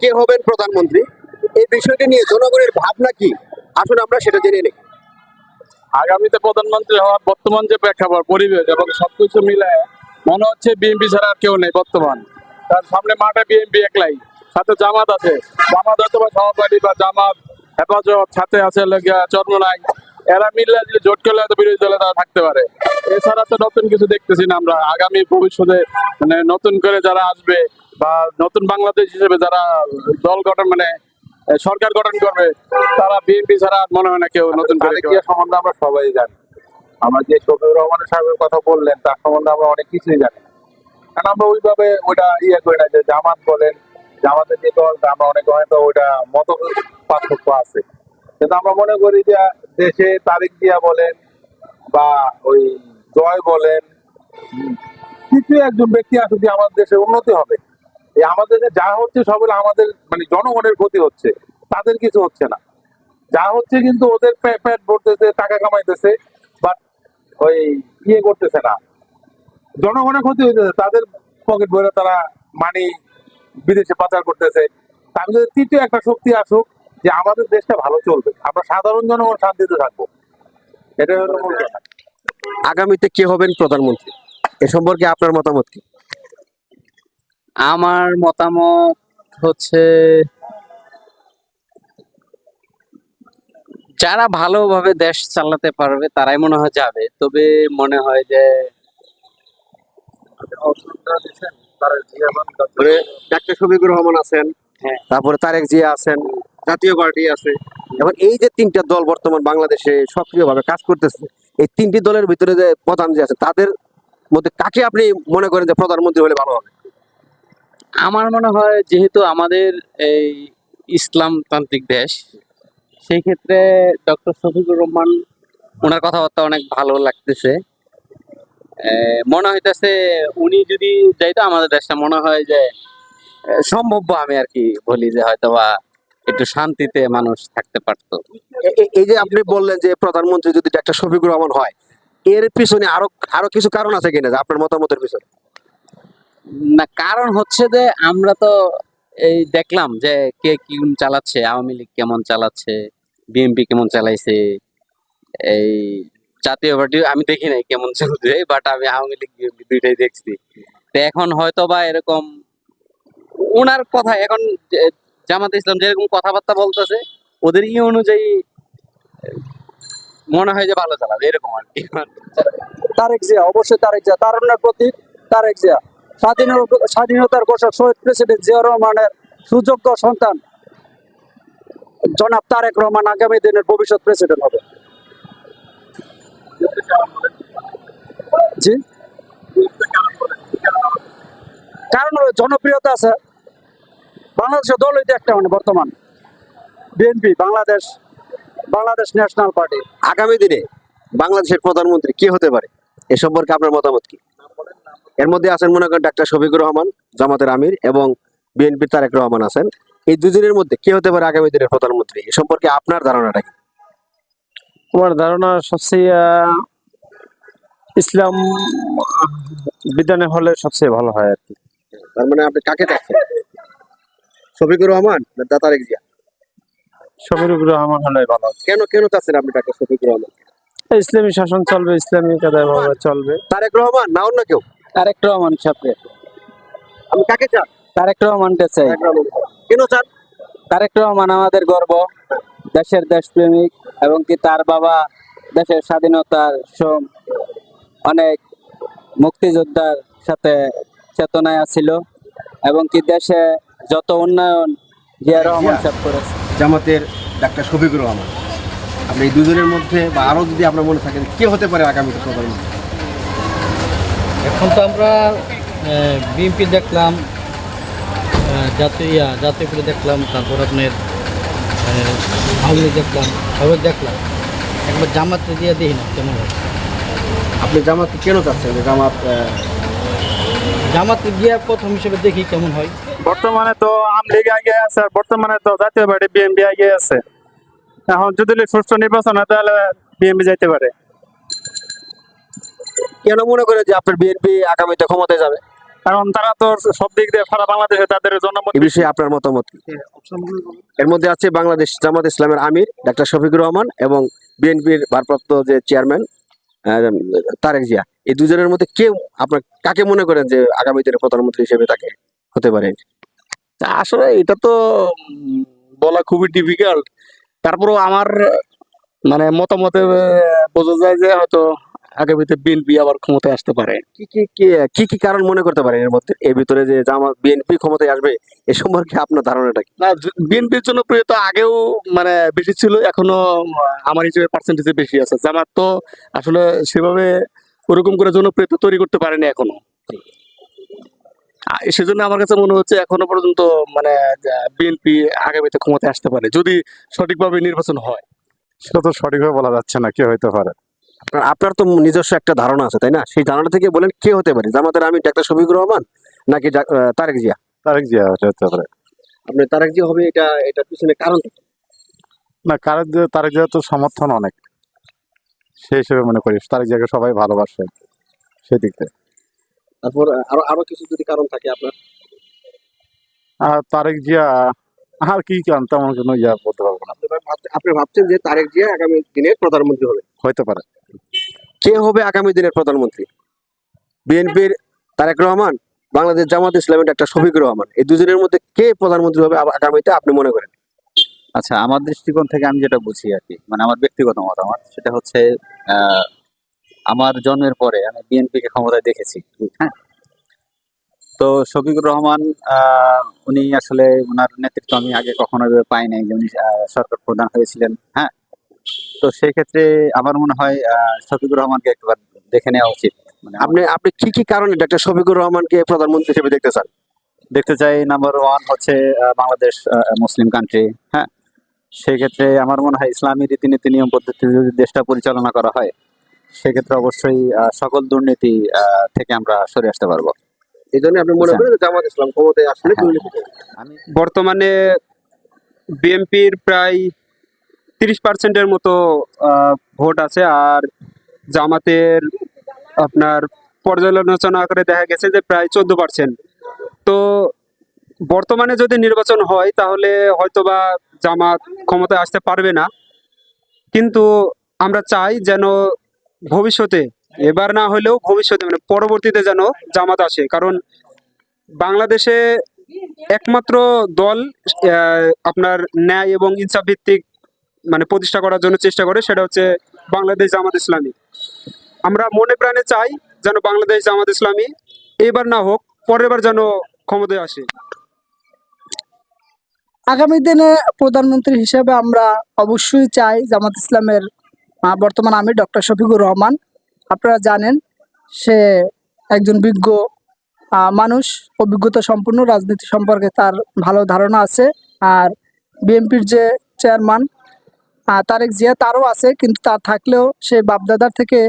কে হবেন প্রধানমন্ত্রী, এই বিষয়টি নিয়ে জনগণের ভাবনা কি, আসুন আমরা সেটা জেনে নিই। আগামীতে প্রধানমন্ত্রী হওয়ার বর্তমান যে প্রেক্ষাপট পরিবেশ এবং সবকিছু মিলে মনে হচ্ছে বিএনপি ছাড়া আর কেউ নেই বর্তমান। তার সামনে মাঠে বিএনপি একলাই, সাথে জামাত আছে, জামাত হয়তো বা সহপাঠী বা জামাত হেফাজত, সাথে আছে চরমনাই, এরা মিললে যে জোট করলে হয়তো বিরোধী দলে তারা থাকতে পারে। এছাড়া তো নতুন কিছু দেখতেছি না আমরা আগামী ভবিষ্যতে, মানে নতুন করে যারা আসবে বা নতুন বাংলাদেশ হিসেবে যারা দল গঠন মানে সরকার গঠন করবে, তারা বিএনপি ছাড়া আর মনে হয় না কেউ নতুন করে কেউ। তারেক সম্বন্ধে আমরা সবাই জানি। আমরা যে শফিউর রহমান সাহেবের কথা বললেন তার সম্বন্ধে আমরা অনেক কিছুই জানি, কারণ আমরা ওইভাবে ওইটা করি না যে জামাত বলেন, জামাতের যে দল আমরা অনেক হয়তো ওইটা মত পার্থক্য আছে, কিন্তু আমরা মনে করি যে দেশে তারেক জিয়া বলেন বা ওই জয় বলেন, কিছু একজন ব্যক্তি আসুক যে আমাদের দেশের উন্নতি হবে। এই আমাদের দেশে যা হচ্ছে সব হলো আমাদের মানে জনগণের ক্ষতি হচ্ছে, তাদের কিছু হচ্ছে না। যা হচ্ছে কিন্তু ওদের পেট ভরতেছে, টাকা কামাইতেছে, বাট ওই করতেছে না, জনগণের ক্ষতি হইতেছে, তাদের পকেট ভরে তারা মানি বিদেশে পাচার করতেছে। তার যদি তৃতীয় একটা শক্তি আসুক যে আমাদের দেশটা ভালো চলবে, আমরা সাধারণ জনগণ শান্তিতে থাকবো, এটা হলো মূল কথা। আগামীতে কে হবেন প্রধানমন্ত্রী, এ সম্পর্কে আপনার মতামত কি? আমার মতামত হচ্ছে যারা ভালোভাবে দেশ চালাতে পারবে তারাই মনে হয় যাবে। তবে মনে হয় যে তারপরে ডাক্তার শফিকুর রহমান আছেন, হ্যাঁ। তারপরে তারেক জিয়া আছেন, জাতীয় পার্টি আছে, এবং এই যে তিনটা দল বর্তমান বাংলাদেশে সক্রিয়ভাবে কাজ করতেছে, এই তিনটি দলের ভিতরে যে প্রধান যে আছে তাদের মধ্যে কাকে আপনি মনে করেন যে প্রধানমন্ত্রী হলে ভালো হবে? আমার মনে হয় যেহেতু আমাদের এই ইসলাম তান্ত্রিক দেশ, সেই ক্ষেত্রে ডক্টর শফিকুর রহমান, ওনার কথাবার্তা অনেক ভালো লাগতেছে। মনে হইতেছে উনি যদি যাইতো আমাদের দেশটা মনে হয় যে সম্ভব, আমি আর কি বলি যে হয়তোবা একটু শান্তিতে মানুষ থাকতে পারতো। এই যে আপনি বললেন যে প্রধানমন্ত্রী যদি ডাক্তার শফিকুর রহমান হয়, এর পিছনে আরো আরো কিছু কারণ আছে কিনা যে আপনার মতামতের পিছনে? না, কারণ হচ্ছে যে আমরা তো এই দেখলাম যে কে কি চালাচ্ছে, আওয়ামী লীগ কেমন চালাচ্ছে, বিএনপি কেমন চালাইছে, এই জাতীয় পার্টি আমি দেখি নাই কেমন চলছে, বাট আমি আওয়ামী লীগ বিএনপি দুইটাই দেখছি। তো এখন হয়তো বা এরকম ওনার কথা এখন জামাত ইসলাম যেরকম কথাবার্তা বলতেছে, ওদের অনুযায়ী মনে হয় যে ভালো চালাবে এরকম আর কি। তারেক জিয়া, অবশ্যই তারেক জিয়া, তারুণ্যের প্রতীক তারেক জিয়া, স্বাধীনতার ঘোষক শহীদ প্রেসিডেন্ট জিয়া রহমানের সুযোগ্য সন্তান জনাব তারেক রহমান আগামী দিনের ভবিষ্যৎ প্রেসিডেন্ট হবে। জি, কারণ হলো জনপ্রিয়তা আছে, বাংলাদেশের দল হইতে একটা মানে বর্তমান বিএনপি, বাংলাদেশ ন্যাশনাল পার্টি। আগামী দিনে বাংলাদেশের প্রধানমন্ত্রী কে হতে পারে, এ সম্পর্কে আপনার মতামত কি? এর মধ্যে আছেন মনে করেন ডাক্তার শফিকুর রহমান জামাতের আমির, এবং বিএনপির তারেক রহমান আছেন। এই দুজনের মধ্যে কে হতে পারে আগামী দিনের প্রধানমন্ত্রী, এ সম্পর্কে আপনার ধারণাটা কি? আমার ধারণা সবচেয়ে ইসলাম বিধানে হলে সবচেয়ে ভালো হয় আর কি। তার মানে আপনি কাকে চাচ্ছেন, শফিকুর রহমান না তারেক জিয়া? শফিকুর রহমান হলে ভালো। কেন কেন চাচ্ছেন আপনি ডাক্তার শফিকুর রহমান? ইসলামী শাসন চলবে, ইসলামী কায়দায় চলবে। তারেক রহমান না অন্য কেউ? তারেক রহমান সাথে আপনি কাকে চান? তারেক রহমানকে চাই। তারেক রহমান। কেন চান? তারেক রহমান আমাদের গর্ব, দেশের দেশপ্রেমিক, এবং কি তার বাবা দেশের স্বাধীনতার অনেক মুক্তিযোদ্ধার সাথে চেতনায় ছিল, এবং কি দেশে যত উন্নয়ন জিয়া রহমান সাহেব করেছে। জামাতের ডাক্তার শফিকুর রহমান, আপনি এই দুজনের মধ্যে বা আরো যদি আপনার মনে থাকে কে হতে পারে আগামী প্রধানমন্ত্রী? এখন তো আমরা বিএনপি দেখলাম, জাতীয় করে দেখলাম, তারপর আপনার আওয়ামী লীগ দেখলাম, সবাই দেখলাম, একবার জামাত দিয়ে দেখি না কেমন হয়। আপনি জামাতকে কেন চাচ্ছেন যে জামাত গিয়ে প্রথম হিসেবে দেখি কেমন হয়। বর্তমানে তো আওয়ামী লীগ আগে আছে, আর বর্তমানে তো জাতীয় পার্টি বিএনপি আগে আছে। এখন যদি সুষ্ঠু নির্বাচন হয় তাহলে বিএনপি যাইতে পারে। কেন মনে করে যে আপনার বিএনপি আগামীতে ক্ষমতায় যাবে? কারণ তারা তো সব দিক দিয়ে সারা বাংলাদেশে তাদের জন্য এই বিষয়ে আপনার মতামত কি? এর মধ্যে আছে বাংলাদেশ জামাত ইসলামের আমির ডাক্তার শফিকুর রহমান এবং বিএনপির ভারপ্রাপ্ত যে চেয়ারম্যান তারেক জিয়া। এই দুজনের মধ্যে কেউ আপনার কাকে মনে করেন যে আগামী দিনে প্রধানমন্ত্রী হিসেবে তাকে হতে পারে? আসলে এটা তো বলা খুবই ডিফিকাল্ট। তারপরেও আমার মানে মতামতে বোঝা যায় যে হয়তো আগামীতে বিএনপি আবার ক্ষমতায় আসতে পারে। কি কারণ মনে করতে পারেন এর মধ্যে, এর ভিতরে যে জামাত বিএনপি ক্ষমতায় আসবে এ সম্পর্কে আপনার ধারণাটা কি? না, বিএনপির জনপ্রিয়তা আগেও মানে বেশি ছিল, এখনো আমার হিসেবে পার্সেন্টেজে বেশি আছে। জামাত তো আসলে সেভাবে ওরকম করে জনপ্রিয়তা তৈরি করতে পারেনি এখনো। সেজন্য আমার কাছে মনে হচ্ছে এখনো পর্যন্ত মানে বিএনপি আগামীতে ক্ষমতায় আসতে পারে যদি সঠিকভাবে নির্বাচন হয়। সেটা তো সঠিকভাবে বলা যাচ্ছে না কে হইতে পারে। আপনার তো নিজস্ব একটা ধারণা আছে তাই না? সেই ধারণা থেকে বলেন কে হতে পারে, জামাতের আমির ডাক্তার শফিকুর রহমান নাকি তারেক জিয়া? তারেক জিয়া হতে পারে। আপনি তারেক জিয়া হবে এটা পিছনে কারণ কি? না, তারেক জিয়া তো সমর্থন অনেক, সেই হিসেবে মনে করি তারেক জিয়াকে সবাই ভালোবাসে সেদিক থেকে। তারপর আরো কিছু যদি কারণ থাকে আপনার? আর তারেক জিয়া আর কি কারণ তেমন কোনো বলতে পারবো না। আপনি ভাবছেন যে তারেক জিয়া আগামী দিনের প্রধানমন্ত্রী হবে? হইতে পারে। কে হবে আগামী দিনের প্রধানমন্ত্রী? বিএনপির তারেক রহমান, বাংলাদেশ জামাত ইসলামের ডাক্তার শফিকুর রহমান, এই দুজনের মধ্যে কে প্রধানমন্ত্রী হবে আগামীতে আপনি মনে করেন? আচ্ছা, আমার দৃষ্টিকোণ থেকে আমি যেটা বুঝি আর কি, মানে আমার ব্যক্তিগত মতামত, সেটা হচ্ছে আমার জন্মের পরে আমি বিএনপিকে ক্ষমতায় দেখেছি। হ্যাঁ, তো শফিকুর রহমান উনি আসলে ওনার নেতৃত্ব আমি আগে কখনো এভাবে পাই নাই যে উনি সরকার প্রধান হয়েছিলেন। হ্যাঁ, তো সেই ক্ষেত্রে আমার মনে হয় শফিকুর রহমানকে একবার দেখে নেওয়া উচিত। মানে আপনি কি কারণে ডাক্তার শফিকুর রহমানকে প্রধানমন্ত্রী হিসেবে দেখতে চান? দেখতে চাই, নাম্বার ওয়ান হচ্ছে বাংলাদেশ মুসলিম কান্ট্রি। হ্যাঁ, সেই ক্ষেত্রে আমার মনে হয় ইসলামী রীতিনীতি নিয়ম পদ্ধতিতে যদি দেশটা পরিচালনা করা হয়, সেক্ষেত্রে অবশ্যই সকল দুর্নীতি থেকে আমরা সরে আসতে পারবো। এই জন্য আপনি মনে করেন যে জামাত ইসলাম ক্ষমতায় আসলে দুর্নীতি হবে? আমি বর্তমানে বিএনপির প্রায় 30%-এর মতো ভোট আছে, আর জামাতের আপনার পর্যালোচনা করে দেখা গেছে যে প্রায় 14%। তো বর্তমানে যদি নির্বাচন হয় তাহলে হয়তোবা জামাত ক্ষমতায় আসতে পারবে না, কিন্তু আমরা চাই যেন ভবিষ্যতে, এবার না হলেও ভবিষ্যতে মানে পরবর্তীতে যেন জামাত আসে। কারণ বাংলাদেশে একমাত্র দল আপনার ন্যায় এবং ইনসাফ ভিত্তিক মানে প্রতিষ্ঠা করার জন্য চেষ্টা করে, সেটা হচ্ছে বাংলাদেশ জামাত ইসলামী। আমরা মনে প্রাণে চাই যেন বাংলাদেশ জামাত ইসলামী এবার না হোক, পরের বার যেন ক্ষমতায় আসে। আগামী দিনে প্রধানমন্ত্রী হিসেবে আমরা অবশ্যই চাই জামাত ইসলামের বর্তমান আমির ডক্টর শফিকুর রহমান। আপনারা জানেন সে একজন বিজ্ঞ মানুষ, অভিজ্ঞতা সম্পন্ন, রাজনীতি সম্পর্কে তার ভালো ধারণা আছে। আর বিএনপির যে চেয়ারম্যান তারেক জিয়া, তারও আছে, কিন্তু তার থাকলেও সে বাপদাদার থেকে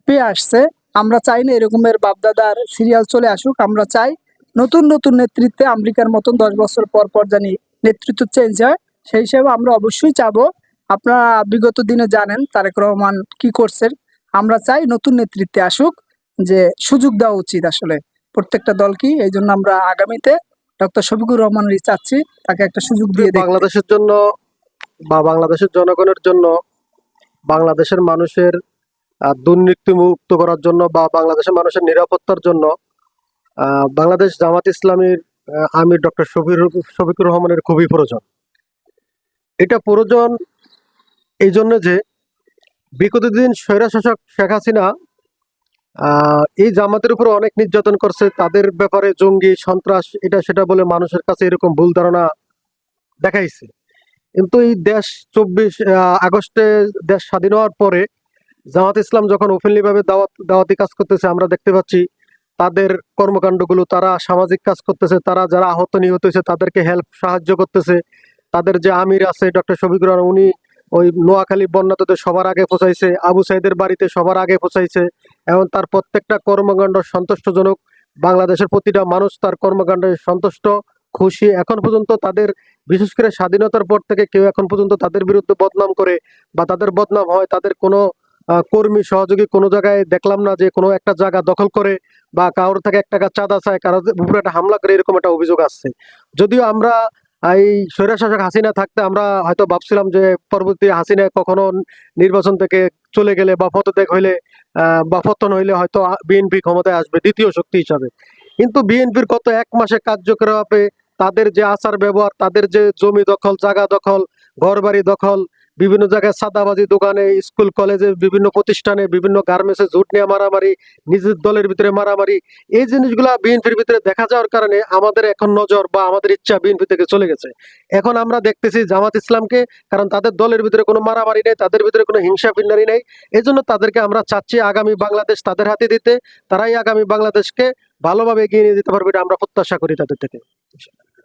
পেয়ে আসছে। আমরা চাই না এরকমের বাপদাদার সিরিয়াল চলে আসুক। আমরা চাই নতুন নতুন নেতৃত্বে আমেরিকার মতন 10 বছর পর পর জানি নেতৃত্ব চেঞ্জ হয়, সেই হিসাবে আমরা অবশ্যই চাবো। আপনারা বিগত দিনে জানেন তারেক রহমান কি করছেন। আমরা চাই নতুন নেতৃত্বে আসুক, যে সুযোগ দেওয়া উচিত আসলে প্রত্যেকটা দলকে। এই জন্য আমরা আগামীতে ডক্টর শফিকুর রহমানই চাচ্ছি, তাকে একটা সুযোগ দিয়ে দেখতে। বাংলাদেশের জন্য বা বাংলাদেশের জনগণের জন্য, বাংলাদেশের মানুষের দুর্নীতি মুক্ত করার জন্য বা বাংলাদেশের মানুষের নিরাপত্তার জন্য বাংলাদেশ জামাত ইসলামীর আমির ডক্টর শফিকুর রহমানের খুবই প্রয়োজন। এটা প্রয়োজন এই জন্য যে বিগত দিন স্বৈরশাসক শেখ হাসিনা এই জামাতের উপর অনেক নির্যাতন করছে, তাদের ব্যাপারে জঙ্গি সন্ত্রাস এটা সেটা বলে মানুষের কাছে এরকম ভুল ধারণা দেখাইছে। কিন্তু এই দেশ 24 আগস্টে দেশ স্বাধীন হওয়ার পরে জামাত ইসলাম যখন ওপেনলি ভাবে দাওয়াতি কাজ করতেছে, আমরা দেখতে পাচ্ছি তাদের কর্মকাণ্ডগুলো, তারা সামাজিক কাজ করতেছে, তারা যারা আহত নিহত হয়েছে তাদেরকে সাহায্য করতেছে। তাদের যে আমির আছে ডক্টর শফিকুর রহমান, উনি ওই নোয়াখালী বন্যাতে সবার আগে পৌঁছাইছে, আবু সাইদের বাড়িতে সবার আগে পৌঁছাইছে, এবং তার প্রত্যেকটা কর্মকাণ্ড সন্তুষ্টজনক। বাংলাদেশের প্রতিটা মানুষ তার কর্মকাণ্ডে সন্তুষ্ট, খুশি। এখন পর্যন্ত তাদের, বিশেষ করে স্বাধীনতার পর থেকে কেউ এখন পর্যন্ত তাদের বিরুদ্ধে বদনাম করে বা তাদের বদনাম হয়, তাদের কোনো কর্মী সহযোগী কোনো জায়গায় দেখলাম না যে কোনো একটা জায়গা দখল করে বা কারোর থেকে 1 টাকা চাঁদা চায়, কারোর উপরে একটা হামলা করে, এরকম একটা অভিযোগ আসছে। যদিও আমরা এই স্বৈরশাসক হাসিনা থাকতে আমরা হয়তো ভাবছিলাম যে পরবর্তী হাসিনা কখনো নির্বাচন থেকে চলে গেলে বা পদত্যাগ হইলে বা পতন হইলে হয়তো বিএনপি ক্ষমতায় আসবে দ্বিতীয় শক্তি হিসাবে। কিন্তু বিএনপির গত 1 মাসে কার্যকলাপে তাদের যে আচার ব্যবহার, তাদের যে জমি দখল, জায়গা দখল, ঘরবাড়ি দখল, বিভিন্ন জায়গায় সাদাবাজি, দোকানে, স্কুল কলেজে, বিভিন্ন প্রতিষ্ঠানে, বিভিন্ন গার্মেন্টসে ঝুট নিয়ে মারামারি, নিজের দলের ভিতরে মারামারি, এই জিনিসগুলা বিএনপির ভিতরে দেখা যাওয়ার কারণে আমাদের এখন নজর বা আমাদের ইচ্ছা বিএনপি থেকে চলে গেছে। এখন আমরা দেখতেছি জামাত ইসলামকে, কারণ তাদের দলের ভিতরে কোনো মারামারি নেই, তাদের ভিতরে কোনো হিংসা ফিন্নারি নেই। এই জন্য তাদেরকে আমরা চাচ্ছি আগামী বাংলাদেশ তাদের হাতে দিতে, তারাই আগামী বাংলাদেশকে ভালোভাবে এগিয়ে নিয়ে যেতে পারবে, এটা আমরা প্রত্যাশা করি তাদের থেকে।